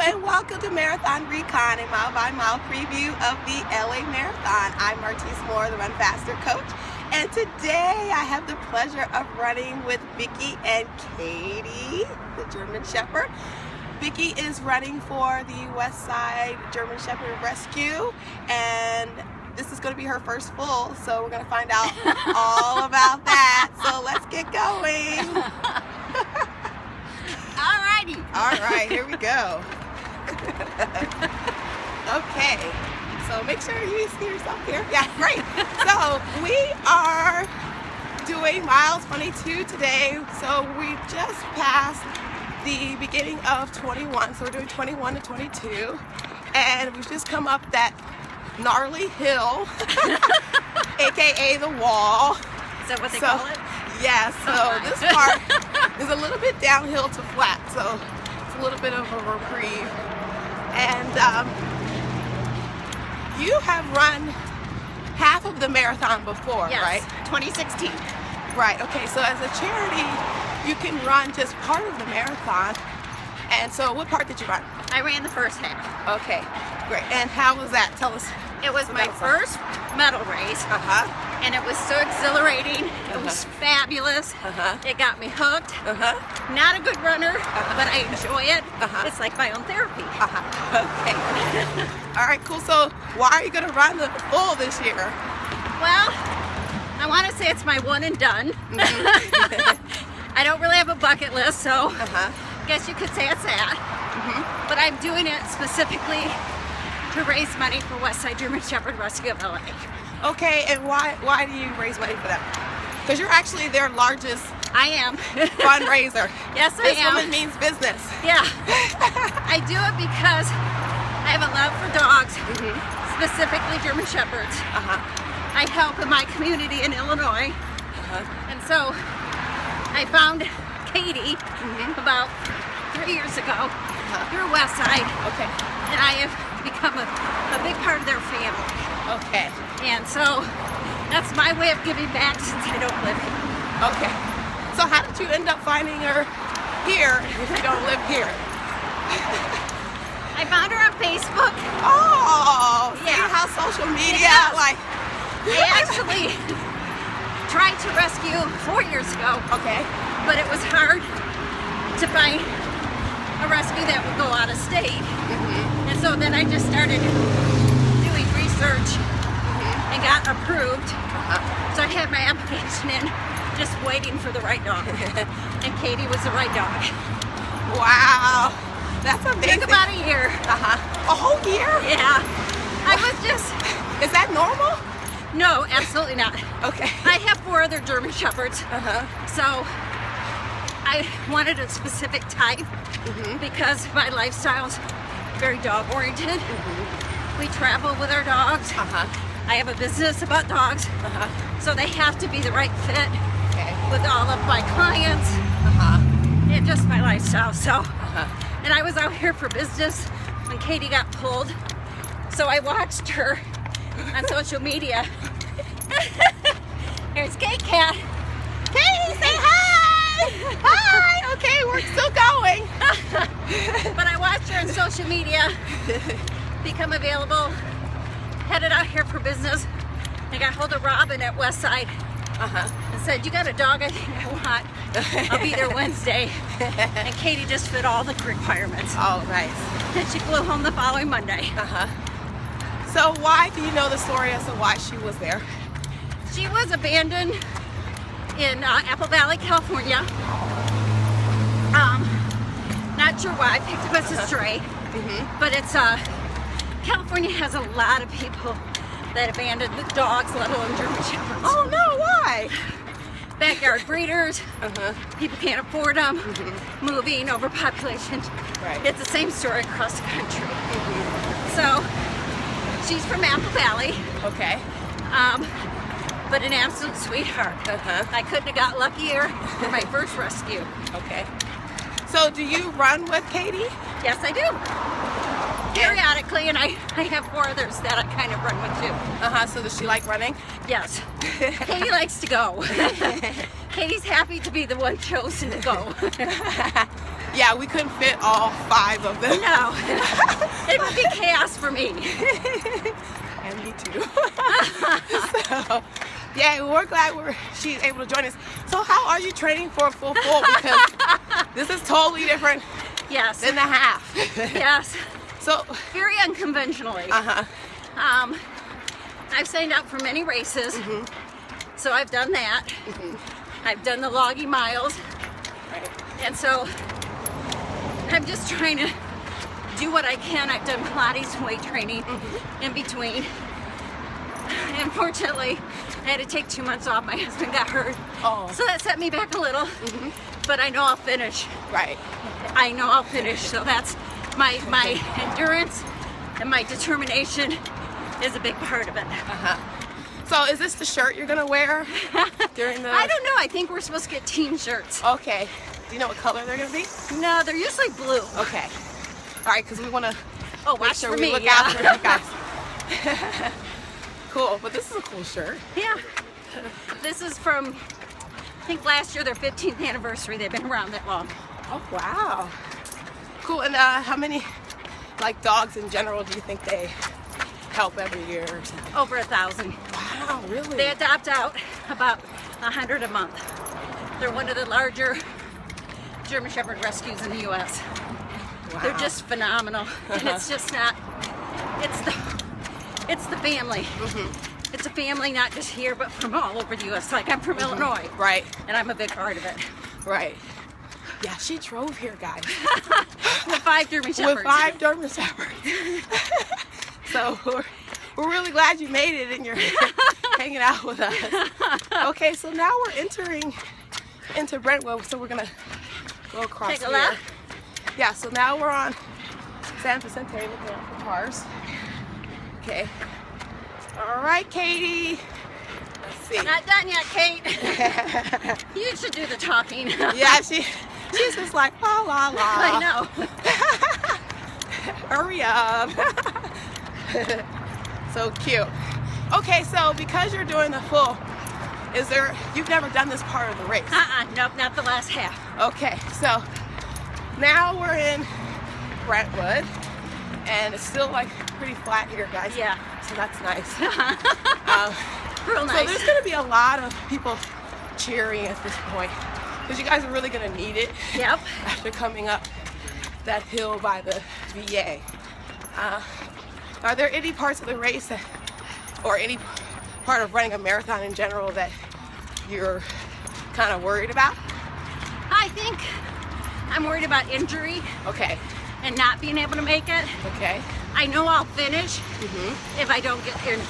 and welcome to Marathon Recon, a mile-by-mile preview of the LA Marathon. I'm Martise Moore, the Run Faster coach, and today I have the pleasure of running with Vicky and Katie, the German Shepherd. Vicky is running for the West Side German Shepherd Rescue, and this is going to be her first full, so we're going to find out all about that. So let's get going. Alrighty. All right, here we go. Okay, so make sure you see yourself here. Yeah, great. So we are doing miles 22 today. So we just passed the beginning of 21. So we're doing 21 to 22. And we've just come up that gnarly hill, AKA the wall. Is that what they call it? Yeah, so this part is a little bit downhill to flat, so it's a little bit of a reprieve. And you have run half of the marathon before, Yes, right? 2016. Right, okay, so as a charity, you can run just part of the marathon. And so what part did you run? I ran the first half. Okay, great. And how was that? Tell us. It was my first medal race, and it was so exhilarating. It was fabulous. It got me hooked. Not a good runner, but I enjoy it. It's like my own therapy. Okay. All right, cool. So why are you going to run the full this year? Well, I want to say it's my one and done. I don't really have a bucket list, so I guess you could say it's that. But I'm doing it specifically to raise money for West Side German Shepherd Rescue of LA. Okay, and why do you raise money for them? Because you're actually their largest I am. fundraiser. Yes, This I am. woman means business. Yeah. I do it because I have a love for dogs, specifically German Shepherds. I help in my community in Illinois. And so I found Katie about 3 years ago through West Side. Okay. And I have become a big part of their family. Okay. And so that's my way of giving back since I don't live here. Okay. So how did you end up finding her here if you don't live here? I found her on Facebook. Oh, see Yeah. how social media, Yes. like. I actually tried to rescue 4 years ago, Okay. but it was hard to find a rescue that would go out of state. And so then I just started doing research and got approved. So I had my application in, just waiting for the right dog. And Katie was the right dog. Wow. That's amazing. Took about a year. A whole year? Yeah. I was just, Is that normal? no, absolutely not. Okay. I have 4 other German Shepherds. So I wanted a specific type because my lifestyle's very dog oriented. We travel with our dogs. I have a business about dogs. So they have to be the right fit with all of my clients and just my lifestyle. So, and I was out here for business when Katie got pulled. So I watched her on social media. There's Kate Cat. Katie, say hi! Hi! Okay, we're still going. But I watched her on social media become available, headed out here for business. I got hold of Robin at West Side and said, you got a dog I think I want. I'll be there Wednesday. And Katie just fit all the requirements. Oh, nice. And she flew home the following Monday. So why do you know the story as to why she was there? She was abandoned in Apple Valley, California. Not sure why. I picked up as a stray. But it's California has a lot of people that abandon the dogs, let alone German Shepherds. Oh no, why? Backyard breeders. People can't afford them. Moving, overpopulation. Right. It's the same story across the country. So she's from Apple Valley. Okay. But an absolute sweetheart. I couldn't have got luckier for my first rescue. Okay. So do you run with Katie? Yes, I do. Periodically, and I have 4 others that I kind of run with too. So does she like running? Yes. Katie likes to go. Katie's happy to be the one chosen to go. Yeah, we couldn't fit all 5 of them. No, it would be chaos for me. And me too. So, yeah, we're glad she's able to join us. So how are you training for a full? Because this is totally different Yes. than the half. Yes. So, Very unconventionally. I've signed up for many races, so I've done that. I've done the logging miles, right. and so I'm just trying to do what I can. I've done Pilates and weight training in between. Unfortunately, I had to take 2 months off. My husband got hurt, so that set me back a little. But I know I'll finish. Right. I know I'll finish. So that's my endurance and my determination is a big part of it. So is this the shirt you're gonna wear during the? I don't know. I think we're supposed to get team shirts. Okay. Do you know what color they're gonna be? No, they're usually blue. Okay. All right, because we want to Oh, make watch sure for we me. look Yeah. out for you guys. Cool, but this is a cool shirt. Yeah. This is from, I think last year, their 15th anniversary. They've been around that long. Oh wow. Cool. And how many like dogs in general do you think they help every year or something? Over 1,000. Wow, really? They adopt out about 100 a month. They're one of the larger German Shepherd rescues in the U.S. Wow. They're just phenomenal, and it's just not. It's the family. It's a family not just here, but from all over the U.S. Like I'm from Illinois, Right. and I'm a big part of it. Right. Yeah, she drove here, guys. With 5 German Shepherds. With 5 German Shepherds. So we're really glad you made it and you're hanging out with us. Okay, so now we're entering into Brentwood, so we're gonna go across Take a here. left. Yeah, so now we're on San Vicente looking out for cars. Okay. All right, Katie. Let's see. Not done yet, Kate. You should do the talking. Yeah, she's just like la la la. I know. Hurry up. So cute. Okay, so because you're doing the full, you've never done this part of the race? Nope, not the last half. Okay, so now we're in Brentwood, and it's still like pretty flat here, guys. Yeah. So that's nice. Real So nice. there's gonna be a lot of people cheering at this point, because you guys are really gonna need it. Yep. After coming up that hill by the VA. Are there any parts of the race or any part of running a marathon in general that you're kind of worried about? I think I'm worried about injury Okay. and not being able to make it. Okay. I know I'll finish if I don't get injured.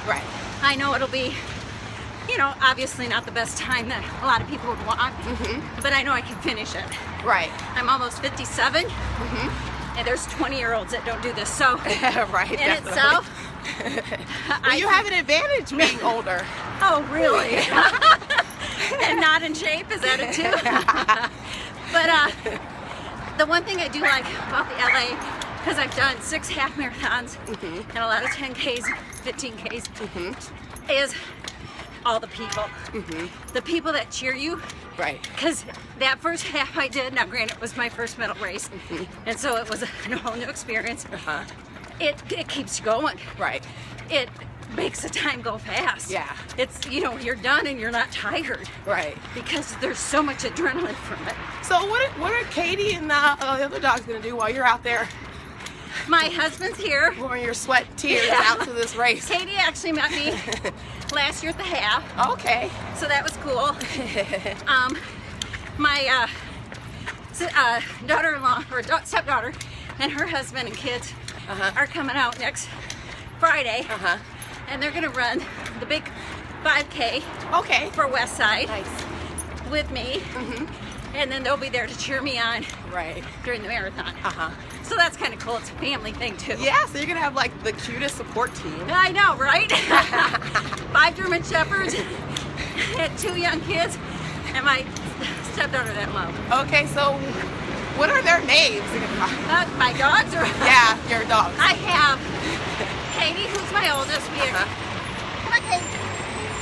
Right. I know it'll be, obviously not the best time that a lot of people would want, but I know I can finish it. Right. I'm almost 57, and there's 20-year-olds that don't do this, so Right. in Definitely. itself, Well, you have an advantage being older. Oh, really? And not in shape, is that it too? But the one thing I do like about the LA, because I've done 6 half marathons and a lot of 10Ks, 15Ks, is all the people. The people that cheer you. Right. Because that first half I did, now granted it was my first medal race, and so it was a whole new experience. It keeps you going. Right. It makes the time go fast. Yeah. It's, you're done and you're not tired. Right. Because there's so much adrenaline from it. So what are Katie and the other dogs gonna do while you're out there My husband's here. pouring your sweat and tears out to this race? Katie actually met me last year at the half, Okay. so that was cool. My daughter-in-law, or stepdaughter, and her husband and kids are coming out next Friday, and they're gonna run the big 5K Okay. for West Side Nice. with me, and then they'll be there to cheer me on Right. during the marathon. Uh-huh. So that's kind of cool. It's a family thing too. Yeah, so you're gonna have like the cutest support team. I know, right? 5 German Shepherds, and 2 young kids, and my stepdaughter that love. Okay, so what are their names? My dogs are. Yeah, your dogs. I have Katie, who's my oldest. Come on, Katie.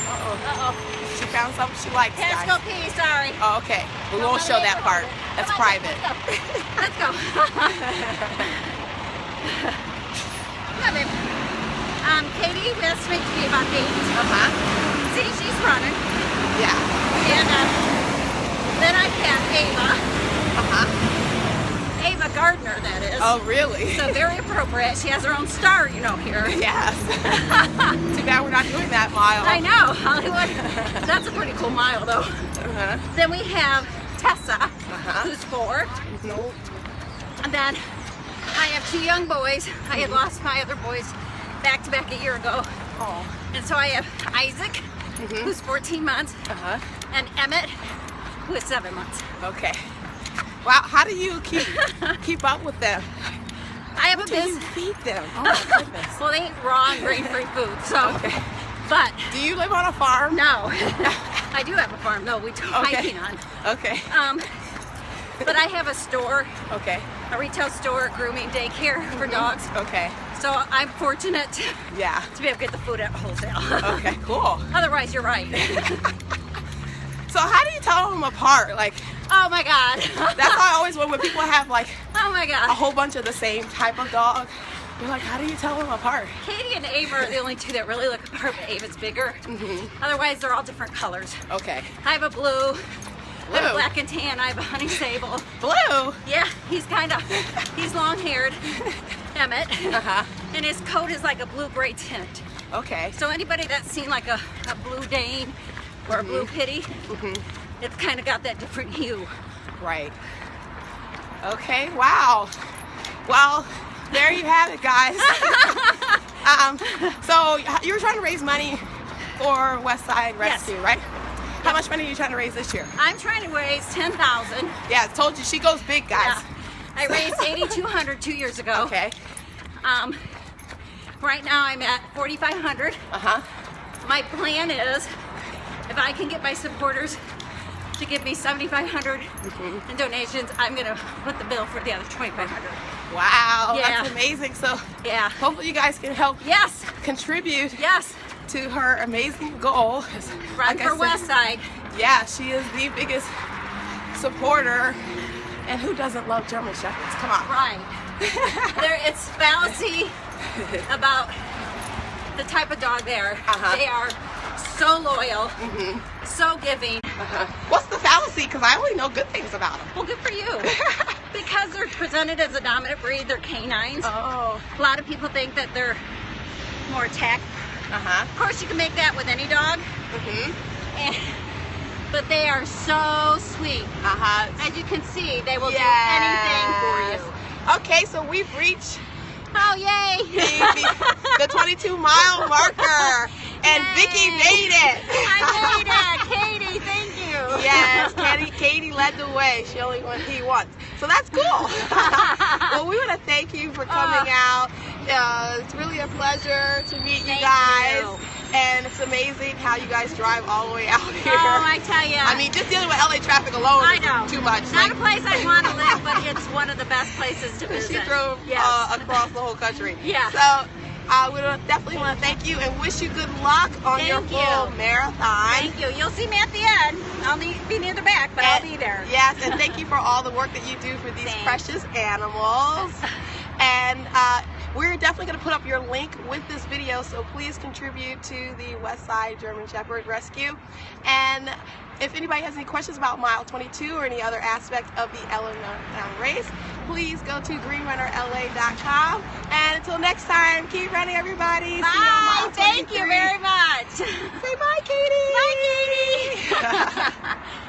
Uh-oh. Uh-oh. She found something she likes, Let's guys. go pee, sorry. Oh, okay. We won't show that part. That's private. Let's go. Come on, babe. Katie was estimated to be about 8. See, she's running. Yeah. And then I have Ava Gardner, that is. Oh, really? So very appropriate. She has her own star, you know, here. Yes. Too bad we're not doing that mile. I know, Hollywood. That's a pretty cool mile, though. Then we have Tessa, who's 4. And then I have 2 young boys. I had lost my other boys back to back a year ago. Oh. And so I have Isaac, who's 14 months, and Emmett, who is 7 months. Okay. Wow, how do you keep up with them? I have What a do you business. feed them? Oh my goodness. Well, they eat raw and grain-free food, so. Okay. But Do you live on a farm? no, I do have a farm. No, we do hiking on. Okay. But I have a store, Okay. a retail store, grooming, daycare for dogs. Okay. So I'm fortunate Yeah. to be able to get the food at wholesale. Okay, cool. Otherwise, you're right. So how do you tell them apart? Like, Oh my God. that's how I always when people have like Oh my a God. whole bunch of the same type of dog. You're like, how do you tell them apart? Katie and Ava are the only 2 that really look apart, but Ava's bigger. Otherwise, they're all different colors. Okay. I have a blue, I have Blue? a black and tan, I have a honey sable. Blue? Yeah, he's long-haired, Emmett. And his coat is like a blue-gray tint. Okay. So anybody that's seen like a blue Dane or a blue Pitty, it's kind of got that different hue. Right. Okay, wow. Well, there you have it, guys. So you were trying to raise money for West Side Rescue, right? How much money are you trying to raise this year? I'm trying to raise $10,000. Yeah, I told you, she goes big, guys. Yeah. I raised $8,200 2 years ago. Okay. Right now I'm at $4,500. My plan is, if I can get my supporters to give me $7,500 in donations, I'm gonna put the bill for the other $2,500. Wow, Yeah. that's amazing. So Yeah. hopefully you guys can help Yes. contribute Yes. to her amazing goal. Run Like I for said, West Side. Yeah, she is the biggest supporter. And who doesn't love German Shepherds? Come on. Right. It's fallacy about the type of dog they are. They are so loyal, so giving. What's the fallacy? Because I only know good things about them. Well, good for you. Because they're presented as a dominant breed, they're canines. Oh. A lot of people think that they're more attack. Of course, you can make that with any dog. But they are so sweet. As you can see, they will do anything for you. Okay, so we've reached Oh, yay! the 22-mile marker, and Yay. Vicki made it. I made it! Katie, thank you! Yes, Katie led the way. She only went he once. So that's cool. Well, we want to thank you for coming out. It's really a pleasure to meet you Thank guys. you. And it's amazing how you guys drive all the way out here. Oh, I tell you. I mean, just dealing with LA traffic alone I is know. too much. Not a place I want to live, but it's one of the best places to visit. She drove Yes. across the whole country. Yeah. So we definitely want to thank you and wish you good luck on your Thank full you. marathon. Thank you. You'll see me at the end. I'll be near the back, but I'll be there. Yes, and thank you for all the work that you do for these Thanks. precious animals. And we're definitely going to put up your link with this video, so please contribute to the West Side German Shepherd Rescue. And if anybody has any questions about mile 22 or any other aspect of the LA Marathon race, please go to GreenRunnerLA.com. And until next time, keep running, everybody. See you on Bye. mile Thank you 23. very much. Say bye, Katie. Bye, Katie.